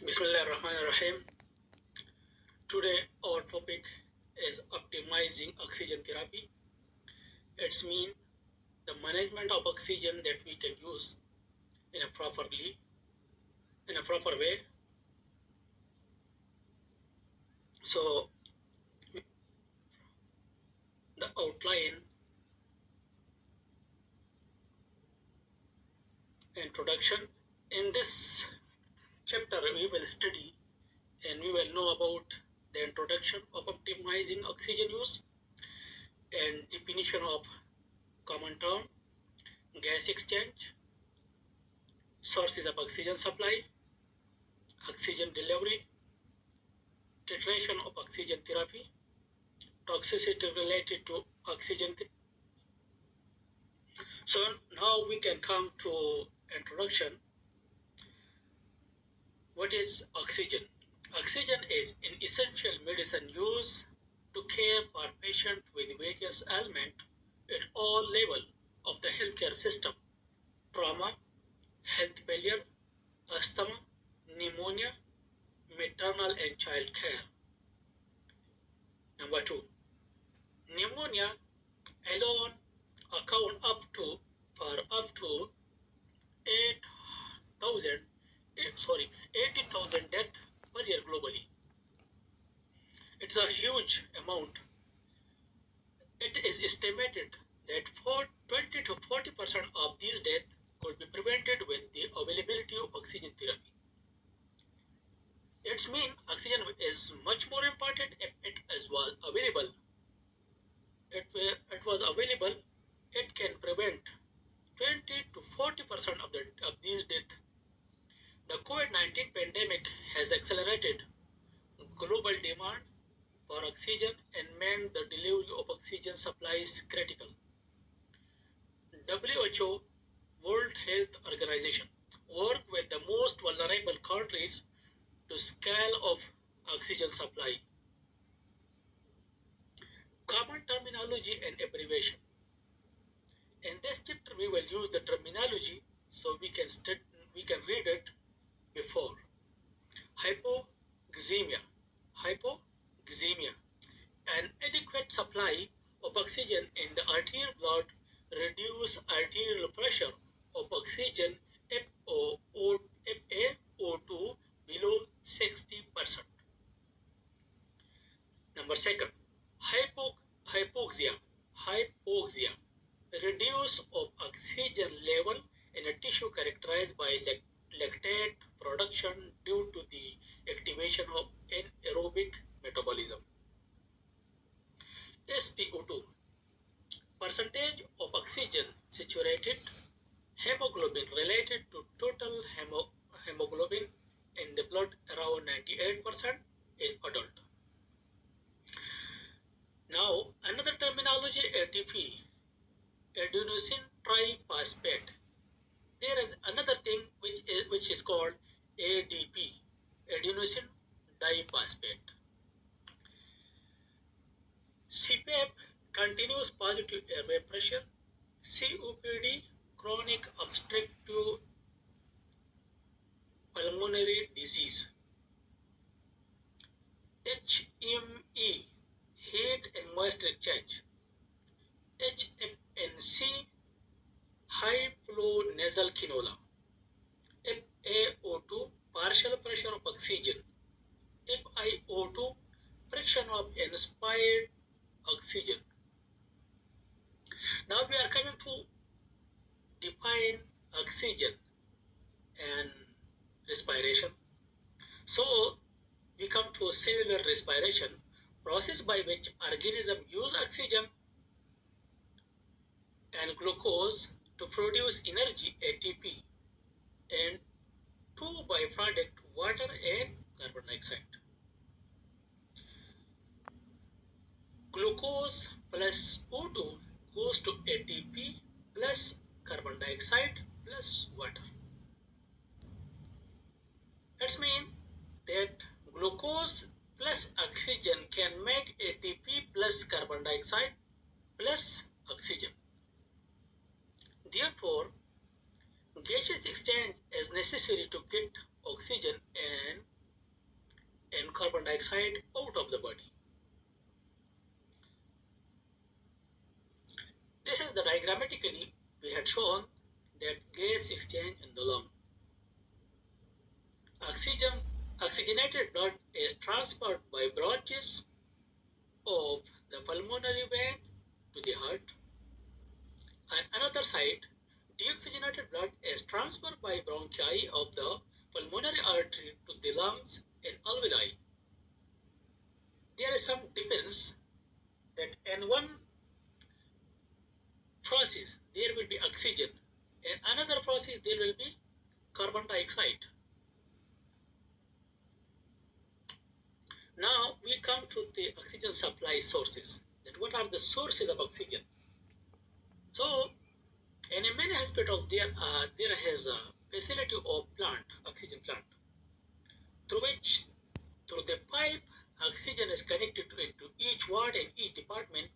Bismillahirrahmanirrahim. Today our topic is optimizing oxygen therapy. It's mean the management of oxygen that we can use in a proper way. So the outline, introduction. In this chapter we will study and we will know about the introduction of optimizing oxygen use and definition of common term, gas exchange, sources of oxygen supply, oxygen delivery, titration of oxygen therapy, toxicity related to oxygen. So now we can come to introduction. What is oxygen? Oxygen is an essential medicine used to care for patients with various ailments at all levels of the healthcare system: trauma, health failure, asthma, pneumonia, maternal and child care. Number 2, pneumonia alone account for up to 80,000 deaths per year globally. It's a huge amount. It is estimated that 20 to 40% of these deaths could be prevented with the availability of oxygen therapy. It means oxygen is much more important if it was available. It was available, it can prevent 20 to 40% of these deaths. The COVID-19 pandemic has accelerated global demand for oxygen and made the delivery of oxygen supplies critical. WHO, World Health Organization, work with the most vulnerable countries to scale of oxygen supply. Common terminology and abbreviation. In this chapter, we will use the terminology so we can read it before. Hypoxemia. An adequate supply of oxygen in the arterial blood reduce arterial pressure of oxygen FaO2 below 60%. Number 2, hypoxia. Reduce of oxygen level in a tissue characterized by lactate production due to the activation of anaerobic metabolism. SpO2, percentage of oxygen saturated hemoglobin related to total hemoglobin in the blood, around 98% in adult. Now another terminology, ATP, adenosine triphosphate. There is another thing which is called ADP, adenosine diphosphate. CPAP, continuous positive airway pressure. COPD, chronic obstructive pulmonary disease. HME, heat and moisture exchange. HFNC, high flow nasal cannula. FaO2, partial pressure of oxygen. FiO2, friction of inspired oxygen. Now we are coming to define oxygen and respiration. So we come to cellular respiration, process by which organisms use oxygen and glucose to produce energy, ATP, and two byproducts, water and carbon dioxide. Glucose plus O2 goes to ATP plus carbon dioxide plus water. That means that glucose plus oxygen can make ATP plus carbon dioxide plus oxygen. Therefore, gaseous exchange is necessary to get oxygen and dioxide out of the body. This is the diagrammatically we had shown that gas exchange in the lung. Oxygenated blood is transferred by branches of the pulmonary vein to the heart. On another side, deoxygenated blood is transferred by bronchi of the pulmonary artery to the lungs and alveoli. There is some difference that in one process there will be oxygen, in another process there will be carbon dioxide. Now we come to the oxygen supply sources. That what are the sources of oxygen? So in many hospitals there has a facility of plant, oxygen plant, through the pipe oxygen is connected to each ward and each department.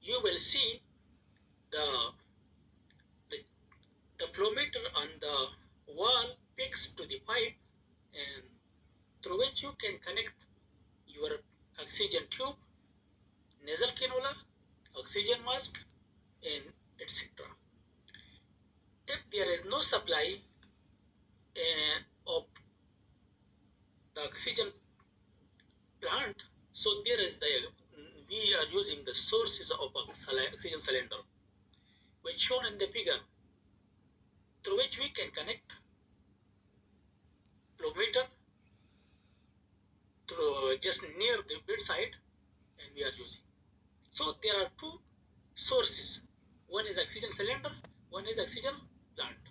You will see the flow meter on the wall fixed to the pipe, and through which you can connect your oxygen tube, nasal cannula, oxygen mask, and etc. If there is no supply of the oxygen plant, so we are using the sources of oxygen cylinder, which shown in the figure, through which we can connect flow meter through just near the bedside, and we are using. So there are two sources. One is oxygen cylinder, one is oxygen plant.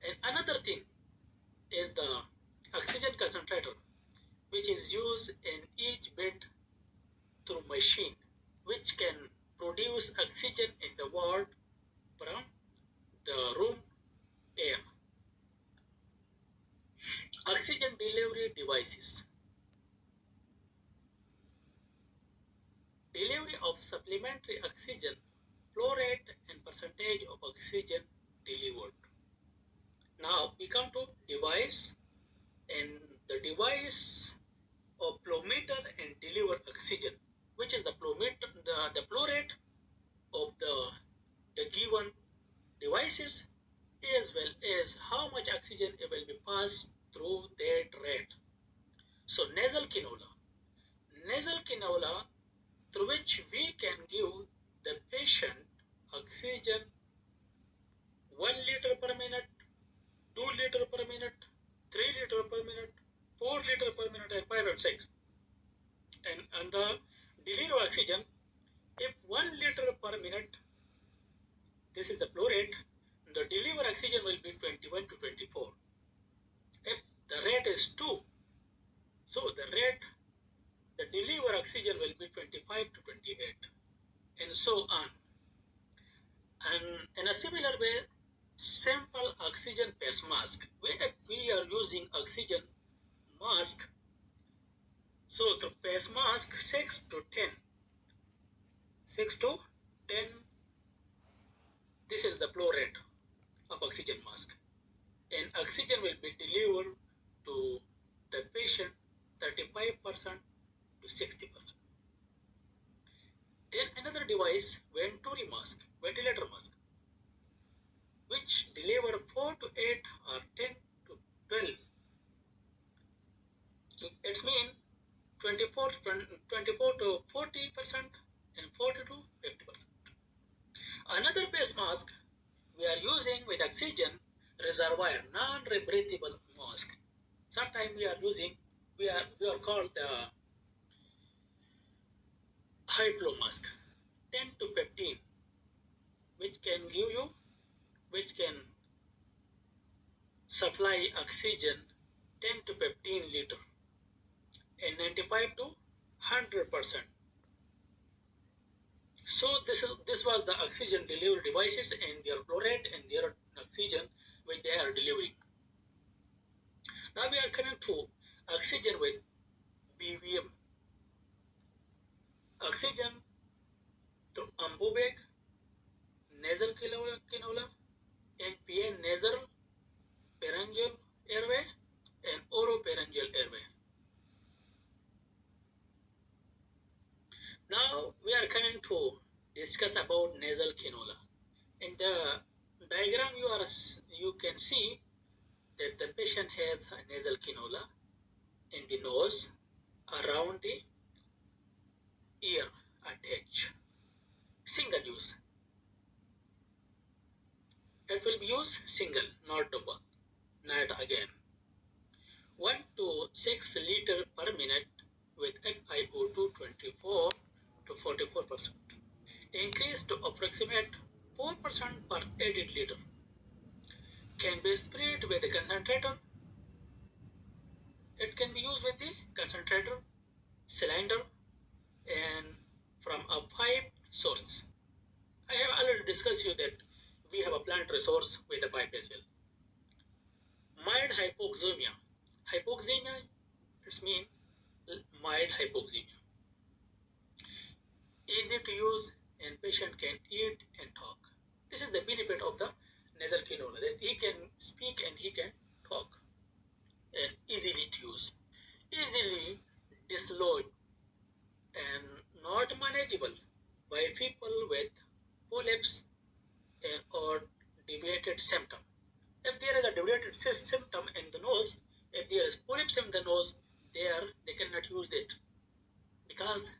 And another thing is the oxygen concentrator, which is used in each bed through machine, which can produce oxygen in the ward from the room air. Oxygen delivery devices. Delivery of supplementary oxygen, flow rate and percentage of oxygen delivered. Now we come to device, and the device of flow meter and deliver oxygen, which is the flow meter, the flow rate of the given devices, as well as how much oxygen will be passed through that rate. So nasal cannula through which we can give the patient oxygen 1 liter per minute, 2 liter per minute, 3 liter per minute, 4 liter per minute, and 5 and 6. And the delivery oxygen, if 1 liter per minute, this is the flow rate, the delivered oxygen will be 21 to 24. If the rate is 2, so the delivered oxygen will be 25 to 28, and so on. And in a similar way, simple oxygen face mask. If we are using oxygen mask, so the face mask 6 to 10, this is the flow rate of oxygen mask, and oxygen will be delivered to the patient 35% to 60%. Then another device, ventilator mask, which deliver 4 to 8 or 10 to 12. It means 24 to 40% and 40 to 50%. Another face mask we are using with oxygen reservoir, non-rebreathable mask. Sometimes we are called the high flow mask, 10 to 15, which can supply oxygen 10 to 15 liter and 95 to 100%. So this was the oxygen delivery devices and their flow rate and their oxygen which they are delivering. Now we are coming to oxygen with BVM. Oxygen through ambubeg, nasal cannula, NPN nasal pharyngeal airway and oropharyngeal airway. discuss about nasal cannula. In the diagram you can see that the patient has a nasal cannula in the nose around the ear attached. Single use. It will be used single, not double, not again. 1 to 6 liter per minute with FiO2 24 to 44%. Increase to approximate 4% per added liter. Can be sprayed with a concentrator. It can be used with the concentrator, cylinder, and from a pipe source. I have already discussed you that we have a plant resource with a pipe as well. Mild hypoxemia. Hypoxemia, it means mild hypoxemia. Easy to use and patient can eat and talk. This is the benefit of the nasal cannula, that he can speak and he can talk, and easily to use. Easily dislodged and not manageable by people with polyps and or deviated septum. If there is a deviated septum in the nose, if there is polyps in the nose, they cannot use it because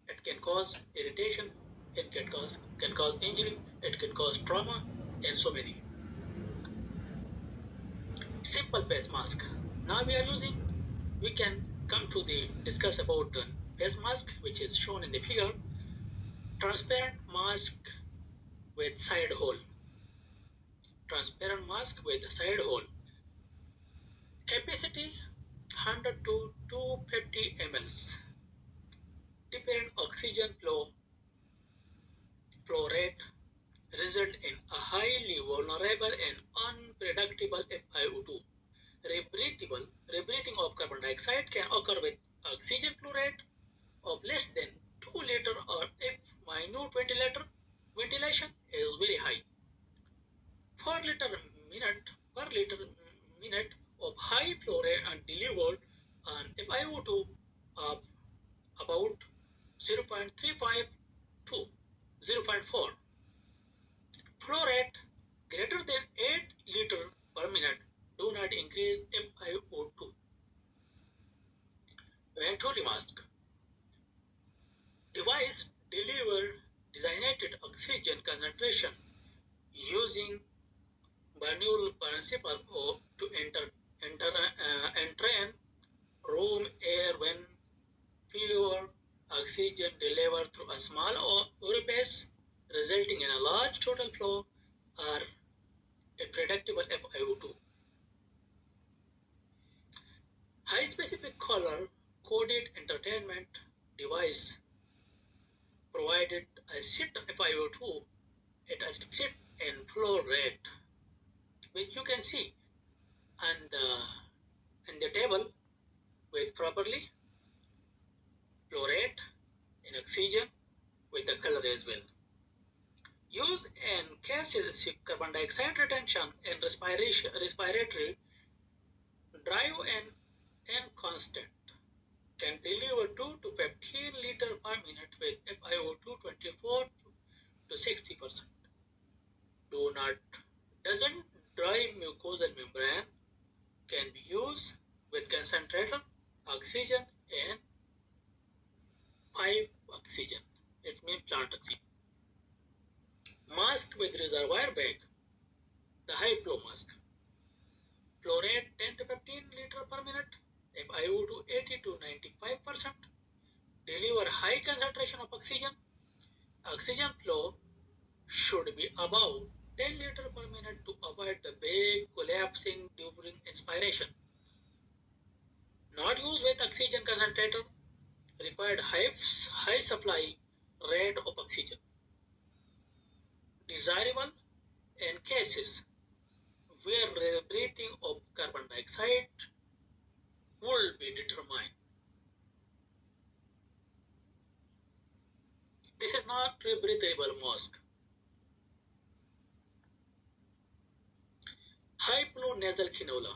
it can cause irritation, it can cause injury, it can cause trauma, and so many. Simple face mask. Now we can come to discuss about the face mask, which is shown in the figure. Transparent mask with side hole. Transparent mask with side hole. Capacity 100 to 250 ml. Different oxygen flow rate result in a highly vulnerable and unpredictable FiO2. Rebreathing of carbon dioxide can occur with oxygen flow rate of less than 2 liter, or if minute ventilation is very high. 4 liter minute of high flow rate and delivered an FiO2 of about 0.35 to 0.4. Flow rate greater than 8 liter per minute do not increase FiO2. Venturi mask. Device deliver designated oxygen concentration using Bernoulli principle to entrain room air when pure oxygen delivered through a small orifice, resulting in a large total flow or a predictable FiO2. High specific color coded entertainment device provided a set FiO2 at a set and flow rate, which you can see in the table with properly flow rate in oxygen with the color as well. Use in cases carbon dioxide retention and respiratory drive and constant can deliver 2 to 15 liter per minute with FiO2 24 to 60%. Doesn't dry mucosal membrane can be used with concentrator, oxygen, and pipe oxygen. It means plant oxygen. Mask with reservoir bag. The high flow mask. Flow rate 10 to 15 liter per minute. FiO2 80 to 95%. Deliver high concentration of oxygen. Oxygen flow should be above 10 liter per minute to avoid the bag collapsing during inspiration. Not used with oxygen concentrator. Required high supply rate of oxygen. Desirable in cases where breathing of carbon dioxide will be determined. This is not rebreathable mask. High flow nasal cannula.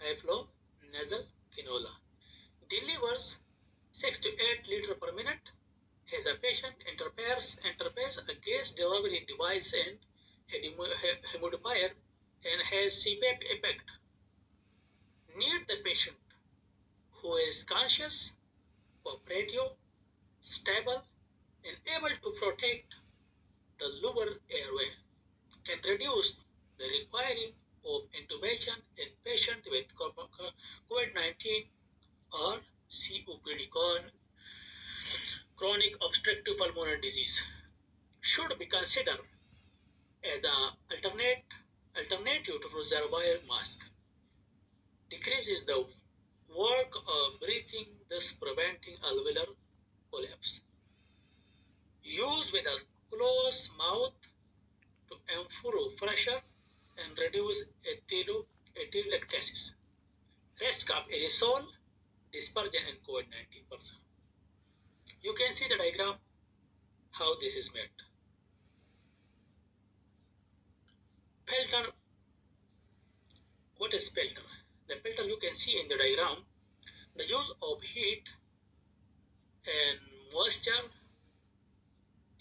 High flow nasal cannula delivers 6 to 8 liter per minute, has as a patient interface a gas delivery device and a humidifier and has CPAP effect. Need the patient who is conscious, cooperative, stable, and able to protect the lower airway, can reduce the requiring of intubation in patients with COVID-19 or COPD, chronic obstructive pulmonary disease, should be considered as an alternative to reservoir mask. Decreases the work of breathing, thus preventing alveolar collapse. Use with a closed mouth to improve pressure and reduce atelectasis. Risk of aerosol dispersion in COVID-19 person. You can see the diagram how this is made. Filter. What is filter? The filter you can see in the diagram. The use of heat and moisture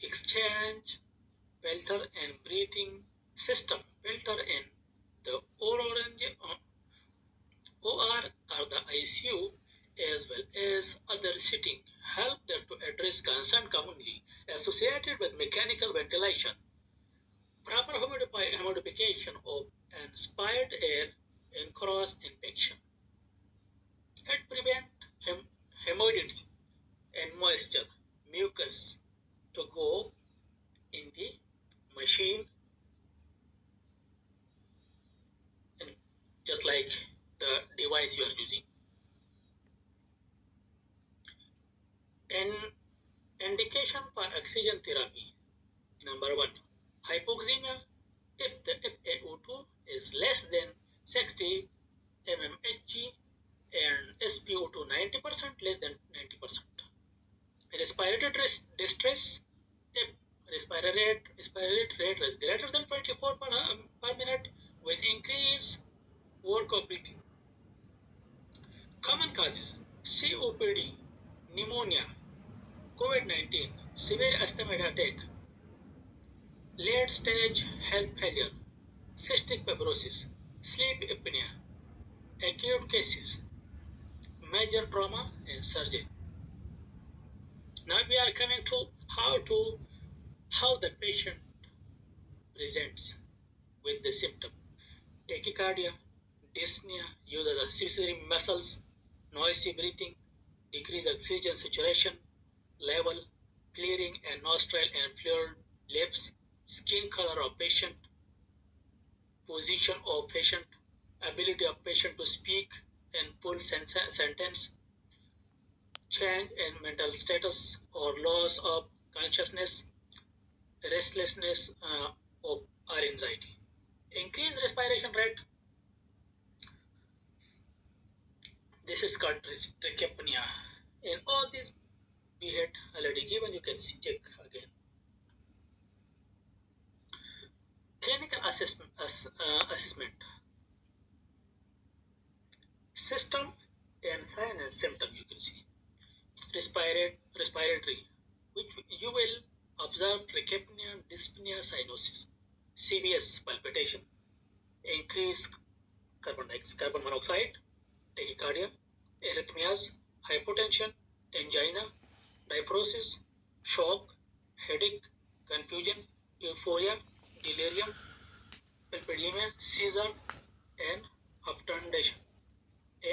exchange filter and breathing system filter in the OR or the ICU as well as other setting help them to address concern commonly associated with mechanical ventilation, proper humidification of inspired air and cross infection. It prevents humidity and moisture, mucus to go in the machine, and just like the device you are using. And indication for oxygen therapy. Number 1, hypoxemia. If the FaO2 is less than 60 mmHg and SpO2 90%, less than 90%. Respiratory distress. If respiratory rate is greater than 24 per minute with increased work of breathing. Common causes: COPD, pneumonia, COVID-19, severe asthmatic attack, late stage health failure, cystic fibrosis, sleep apnea, acute cases, major trauma and surgery. Now we are coming to how the patient presents with the symptom: tachycardia, dyspnea, use of the accessory muscles, noisy breathing, decreased oxygen saturation level, clearing and nostril and fluid lips, skin color of patient, position of patient, ability of patient to speak and full sentence, change in mental status or loss of consciousness, restlessness or anxiety. Increased respiration rate. This is called trichopnea. In all these we had already given, you can check again. Clinical assessment. System and sign and symptom you can see. Respiratory, which you will observe trichopnea, dyspnea, cyanosis, CVS, palpitation, increased carbon monoxide, tachycardia, arrhythmias, hypotension, angina, diaphoresis, shock, headache, confusion, euphoria, delirium, lipidemia, seizure, and obtundation,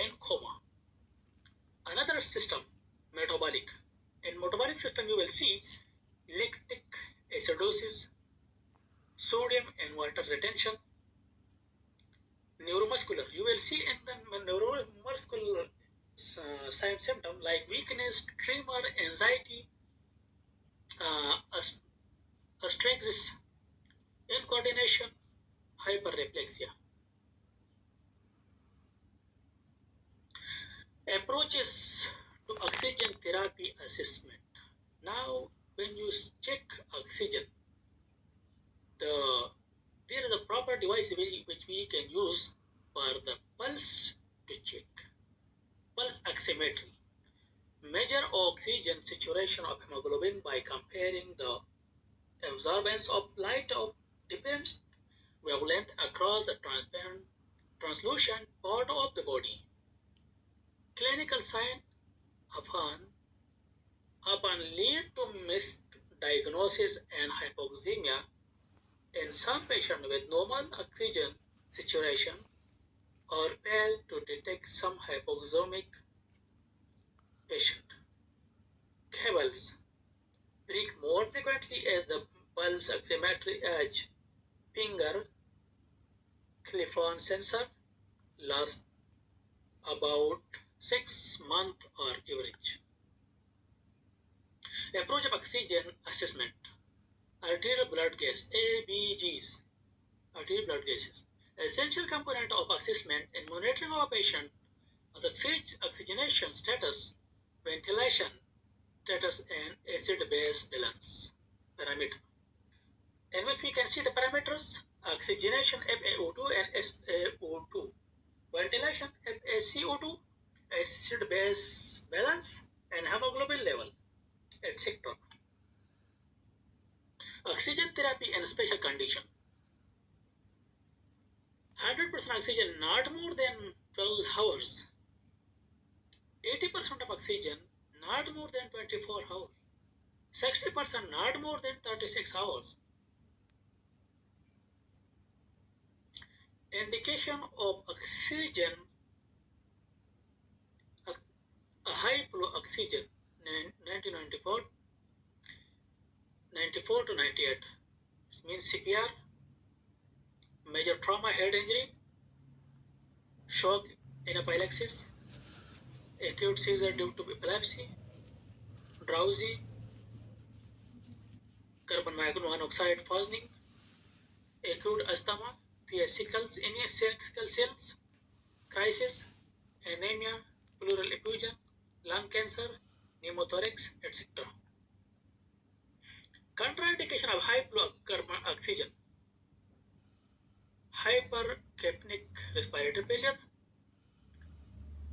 and coma. Another system, metabolic. In metabolic system, you will see lactic acidosis, sodium and water retention. Neuromuscular, you will see in the neuromuscular symptom like weakness, tremor, anxiety, astraxis, incoordination, hyperreflexia. Approaches to oxygen therapy assessment. Now, when you check oxygen, there is a proper device which we can use for the pulse to check. Pulse oximetry. Measure oxygen saturation of hemoglobin by comparing the absorbance of light of different wavelength across the translucent part of the body. Clinical signs often lead to misdiagnosis and hypoxemia in some patients with normal oxygen saturation or fail to detect some hypoxemic patient. Cables break more frequently as the pulse oximetry edge finger Clifton sensor lasts about 6 months or average. Approach of oxygen assessment. Arterial blood gas, ABGs, arterial blood gases. Essential component of assessment in monitoring of a patient is oxygenation status, ventilation status, and acid-base balance parameter. In which we can see the parameters: oxygenation FaO2 and SaO2, ventilation FaCO2, acid-base balance, and hemoglobin level, etc. Oxygen therapy and special condition. 100% oxygen not more than 12 hours. 80% of oxygen not more than 24 hours. 60% not more than 36 hours. Indication of oxygen, a high flow oxygen, 1994 to 98, means CPR, major trauma, head injury, shock, anaphylaxis, acute seizure due to epilepsy, drowsy, carbon monoxide poisoning, acute asthma, vesicles, cells, crisis, anemia, pleural effusion, lung cancer, pneumothorax, etc. Contraindication of high flow carbon oxygen: hypercapnic respiratory failure,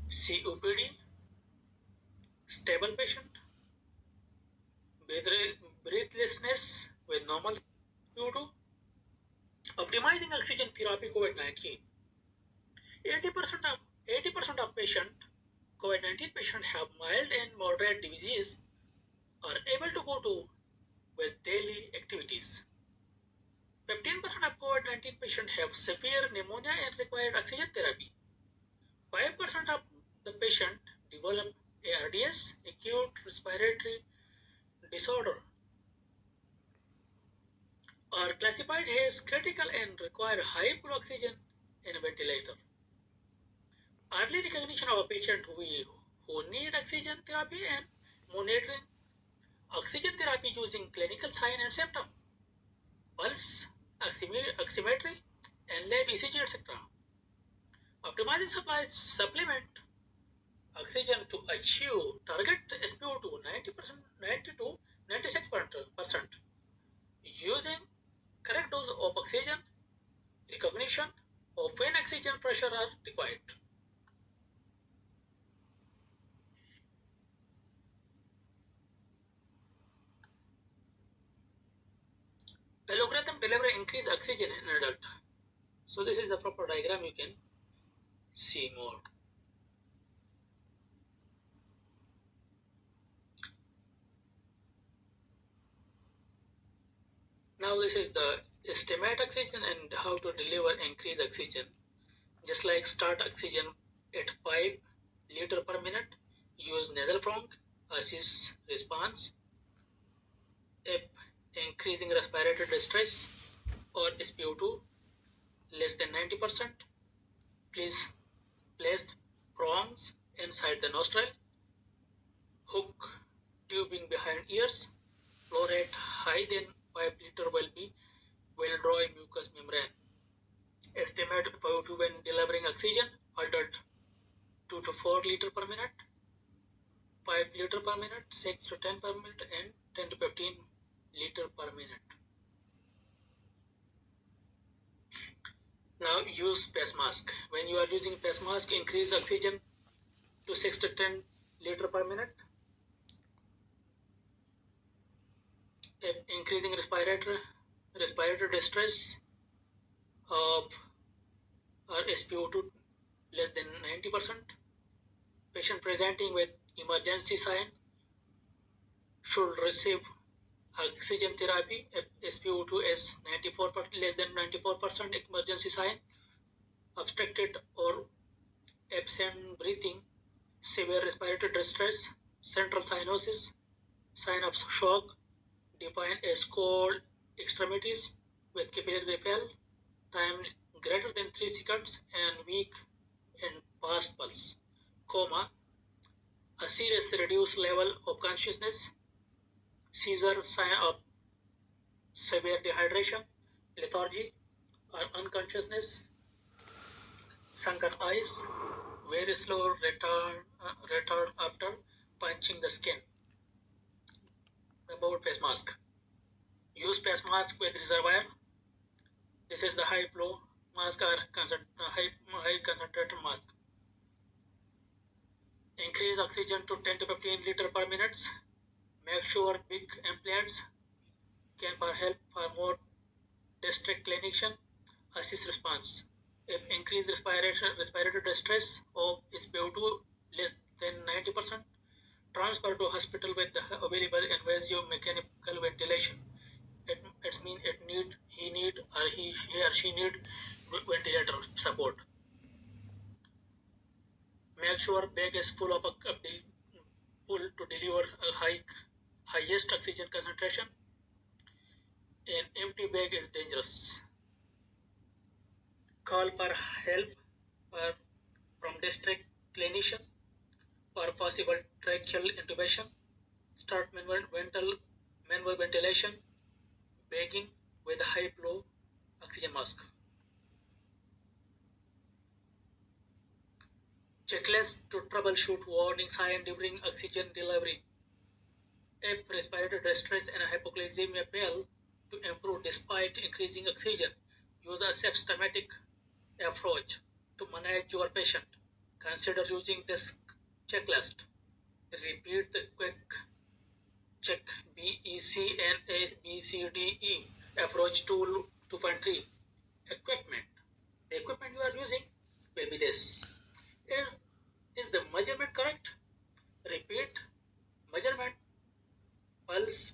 COPD, stable patient, breathlessness with normal CO2. Optimizing oxygen therapy COVID-19. 80% of COVID-19 patients have mild and moderate disease are able to go to with daily activities. 15% of COVID-19 patients have severe pneumonia and require oxygen therapy. 5% of the patient develop ARDS, acute respiratory disorder, are classified as critical and require high flow oxygen and ventilator. Early recognition of a patient who need oxygen therapy and monitoring oxygen therapy using clinical sign and symptom, pulse oximetry, and lab ECG, etc. Optimizing supplement oxygen to achieve target SpO2 90 to 96% using correct dose of oxygen. Recognition of when oxygen pressure are required. Algorithm deliver increased oxygen in adult. So this is the proper diagram, you can see more. Now this is the estimate oxygen and how to deliver increased oxygen. Just like start oxygen at 5 liter per minute, use nasal bronch, assist response. If increasing respiratory distress or SpO2 less than 90%, please place prongs inside the nostril, hook tubing behind ears, flow rate higher than 5 liter will draw a mucous membrane. Estimate FiO2 when delivering oxygen, adult 2 to 4 liter per minute, 5 liter per minute, 6 to 10 per minute, and 10 to 15 liter per minute. Now use face mask. When you are using face mask, increase oxygen to 6 to 10 liter per minute. increasing respiratory distress of or SpO2 less than 90%. Patient presenting with emergency sign should receive oxygen therapy if SpO2 is 94% less than 94%, emergency sign, obstructed or absent breathing, severe respiratory distress, central cyanosis, sign of shock, defined as cold extremities with capillary fail, time greater than 3 seconds and weak and fast pulse, coma, a serious reduced level of consciousness, seizure, sign of severe dehydration, lethargy or unconsciousness, sunken eyes, very slow return after punching the skin. About face mask. Use face mask with reservoir. This is the high flow mask or high concentrated mask. Increase oxygen to 10 to 15 liter per minute. Make sure big implants can help for more district clinician assist response. If increased respiratory distress of SpO2 less than 90%, transfer to hospital with the available invasive mechanical ventilation. It means he or she need ventilator support. Make sure bag is full to deliver a highest oxygen concentration. An empty bag is dangerous. Call for help from district clinician for possible tracheal intubation. Start manual ventilation, bagging with high flow oxygen mask. Checklist to troubleshoot warning sign during oxygen delivery. If respiratory distress and hypoglycemia fail to improve despite increasing oxygen, use a systematic approach to manage your patient. Consider using this checklist. Repeat the quick check BEC and ABCDE approach tool 2.3. Equipment. The equipment you are using will be this. Is the measurement correct? Repeat measurement. Pulse.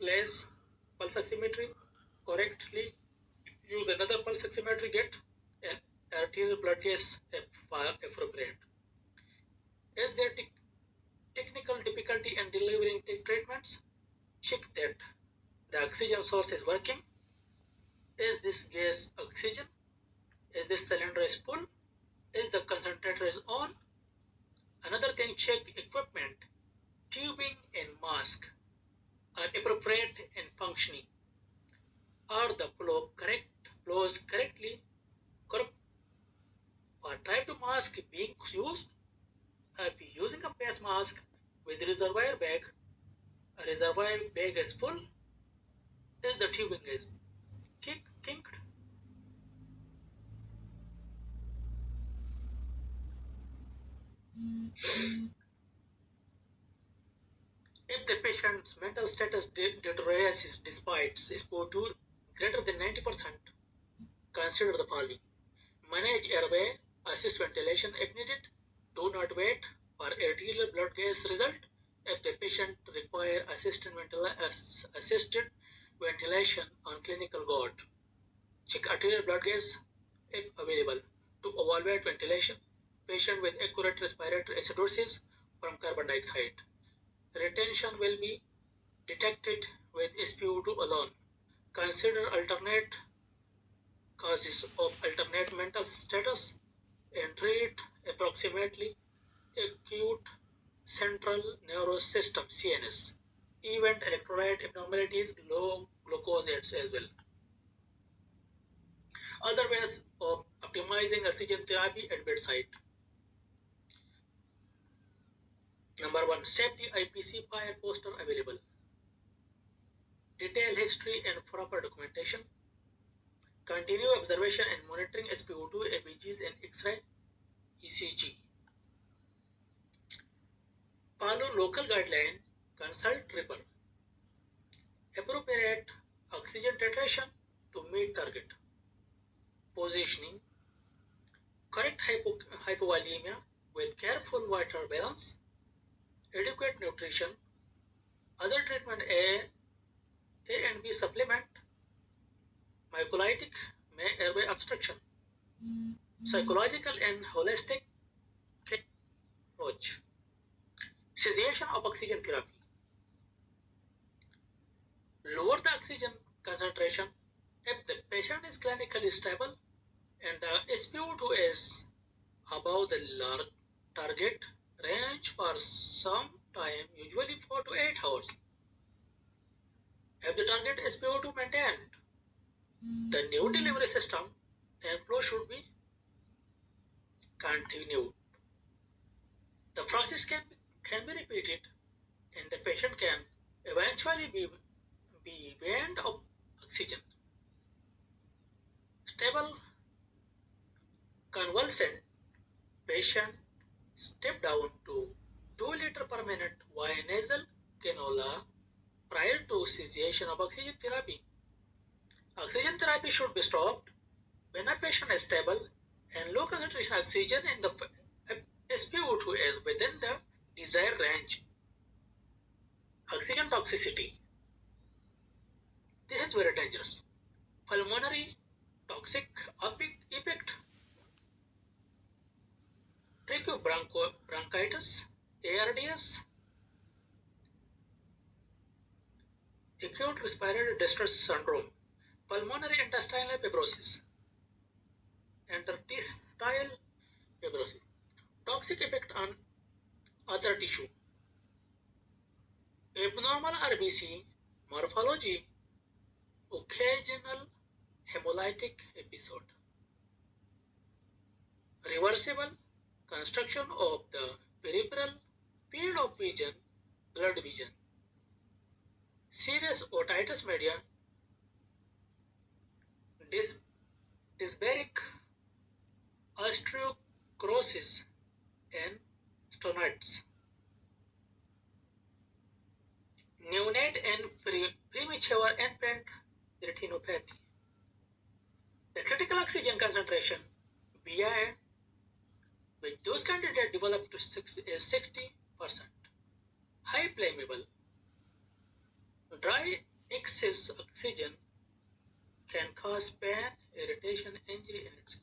Place pulse oximetry correctly. Use another pulse oximetry. Get an arterial blood gas appropriate. Is there technical difficulty in delivering treatments? Check that the oxygen source is working. Is this gas oxygen? Is this cylinder is full? Is the concentrator is on? Another thing, check equipment, tubing and mask are appropriate and functioning. Are the flows correctly? Or type of mask being used? If you using a face mask with reservoir bag, a reservoir bag is full, is the tubing is kinked? If the patient's mental status deteriorates despite SpO2 greater than 90%, consider the following. Manage airway, assist ventilation if needed. Do not wait for arterial blood gas result. If the patient requires assisted ventilation on clinical ward, check arterial blood gas if available to evaluate ventilation. Patient with acute respiratory acidosis from carbon dioxide. Retention will be detected with SpO2 alone. Consider alternate causes of alternate mental status and treat approximately acute central nervous system CNS. Event electrolyte abnormalities, low glucose as well. Other ways of optimizing oxygen therapy at bedside. Number 1. Safety IPC fire poster available. Detailed history and proper documentation. Continue observation and monitoring SpO2, ABGs and X-ray, ECG. Follow local guideline. Consult tripper. appropriate oxygen titration to meet target. Positioning, correct hypovolemia with careful water balance, adequate nutrition, other treatment A and B supplement, mucolytic airway obstruction, psychological and holistic approach, cessation of oxygen therapy. Lower the oxygen concentration if the patient is clinically stable and the SpO2 is above the target range for some time, usually 4 to 8 hours. If the target SpO2 maintained, the new delivery system and flow should be continued. The process can be repeated and the patient can eventually be weaned of oxygen. Stable convalescent patient step down to 2 liters per minute via nasal cannula prior to cessation of oxygen therapy. Oxygen therapy should be stopped when a patient is stable and low concentration oxygen in the SpO2 is within the desired range. Oxygen toxicity. This is very dangerous. Pulmonary toxic effect, tracheobronchitis, ARDS, acute respiratory distress syndrome, pulmonary intestinal fibrosis, interstitial fibrosis, toxic effect on other tissue, abnormal RBC, morphology, occasional hemolytic episode, reversible construction of the peripheral field of vision, blood vision, serious otitis media, dysbaric osteocrosis and stenosis, neonate and premature infant retinopathy. The critical oxygen concentration beyond which those candidates develop to is 60%. High flammable, dry excess oxygen can cause pain, irritation, injury, and etc.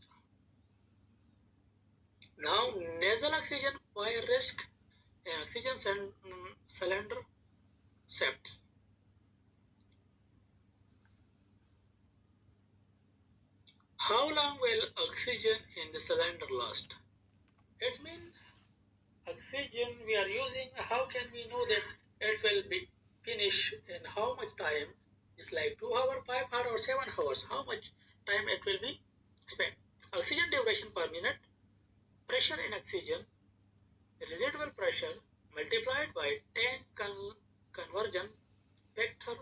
Now, nasal oxygen fire risk and oxygen cylinder safety. How long will oxygen in the cylinder last? It means oxygen we are using, how can we know that it will be finished in how much time? It's like 2 hours, 5 hours, or 7 hours. How much time it will be spent? Oxygen duration per minute, pressure in oxygen, residual pressure multiplied by tank conversion factor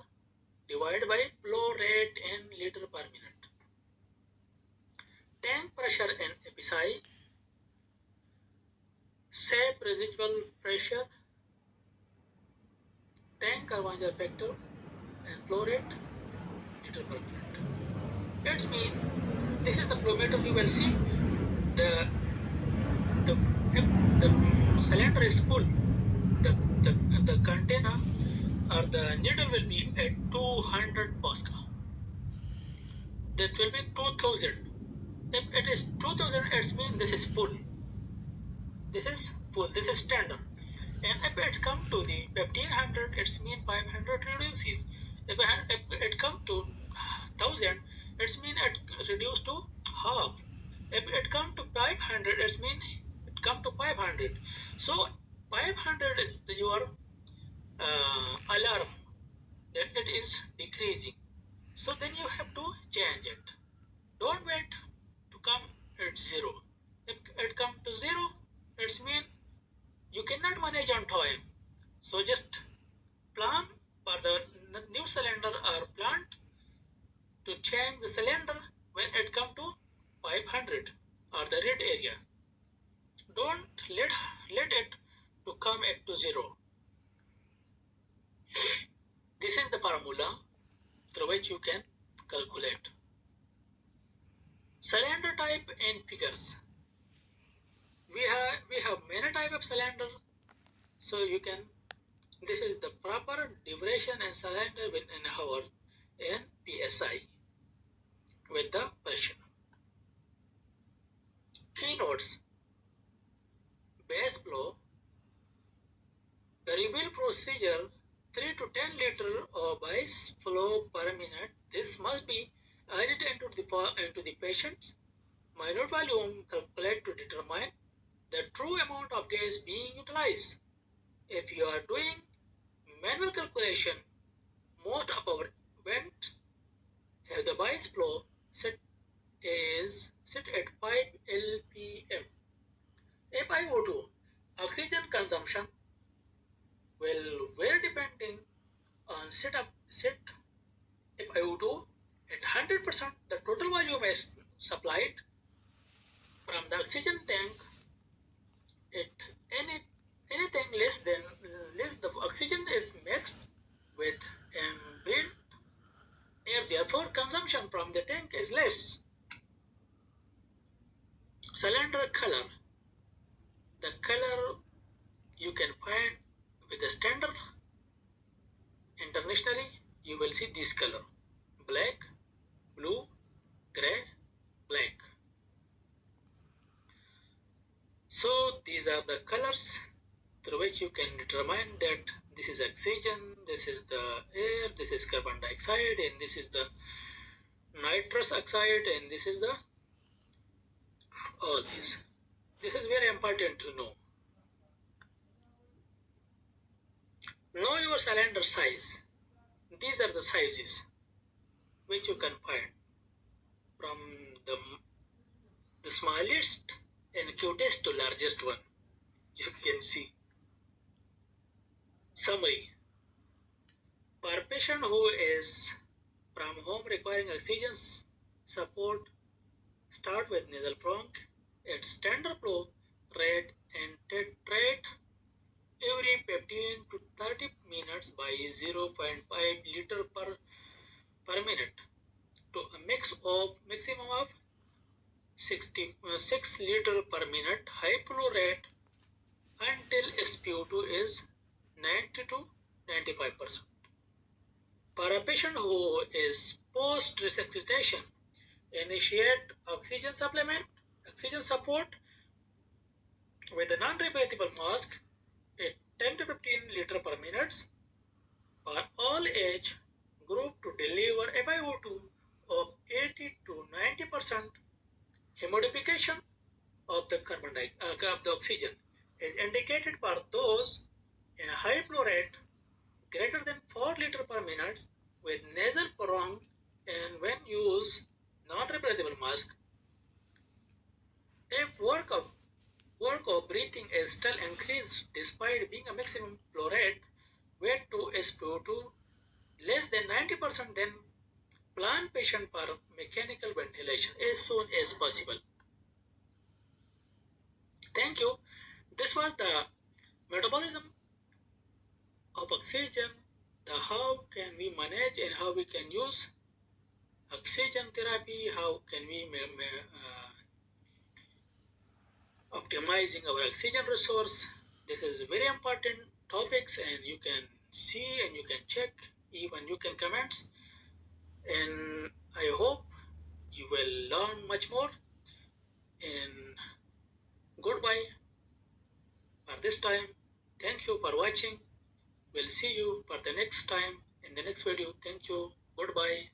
divided by flow rate in liter per minute. Tank pressure in epici, safe residual pressure, tank conversion factor, and flow rate liter per minute. That means this is the flow meter. You will see the cylinder is full. The container or the needle will be at 200 Pascal. That will be 2000. If it is 2000, it means this is full. This is full. This is standard. And if it comes to the 1500, it means 500 reduces. If it comes to 1000, it means it reduced to half. If it comes to 500, it means it comes to 500. So 500 is your alarm that it is decreasing. So then you have to change it. Don't wait to come at 0. If it comes to 0, it means you cannot manage on time. So just plan for the new cylinder or plan to change the cylinder when it comes to 500 or the red area. Don't let it to come at to 0. This is the formula. through which you can calculate. Cylinder type and figures. We have many type of cylinder, so you can. This is the proper duration and cylinder in hours in psi with the pressure. Keynotes: base flow, the reveal procedure, 3 to 10 liter of base flow per minute. This must be added into the patient's minute volume calculated to determine the true amount of gas being utilized. If you are doing manual calculation, most of our vents have the base flow set at 5 lpm. FiO2 oxygen consumption will vary depending on set FiO2 at 100%. The total volume is supplied from the oxygen tank. At anything less the oxygen is mixed with ambient air, therefore consumption from the tank is less. Cylinder color. The color you can find with the standard. Internationally, you will see this color: black, blue, gray, black. So these are the colors through which you can determine that this is oxygen, this is the air, this is carbon dioxide, and this is the nitrous oxide, and this is the all these. This is very important to know. Know your cylinder size. These are the sizes which you can find from the smallest and cutest to largest one. You can see. Summary. For a patient who is from home requiring oxygen support, start with nasal bronch at standard flow rate and titrate every 15 to 30 minutes by 0.5 liter per minute to a maximum of 6 liter per minute high flow rate until SpO2 is 90 to 95%. For a patient who is post-resuscitation, initiate oxygen support with a non-rebreathable mask at 10 to 15 liter per minute for all age group to deliver FiO2 of 80 to 90%. Hemodification of the oxygen is indicated for those in a high flow rate greater than 4 liter per minute with nasal bronch and when use non-rebreathable mask. If work of breathing is still increased despite being a maximum flow rate, wait to SpO2 less than 90%, then plan patient for mechanical ventilation as soon as possible. Thank you. This was the metabolism of oxygen, how can we manage and how we can use oxygen therapy, how can we optimizing our oxygen resource. This is very important topics, and you can see and you can check, even you can comment, and I hope you will learn much more. And goodbye for this time. Thank you for watching. We'll see you for the next time in the next video. Thank you. Goodbye.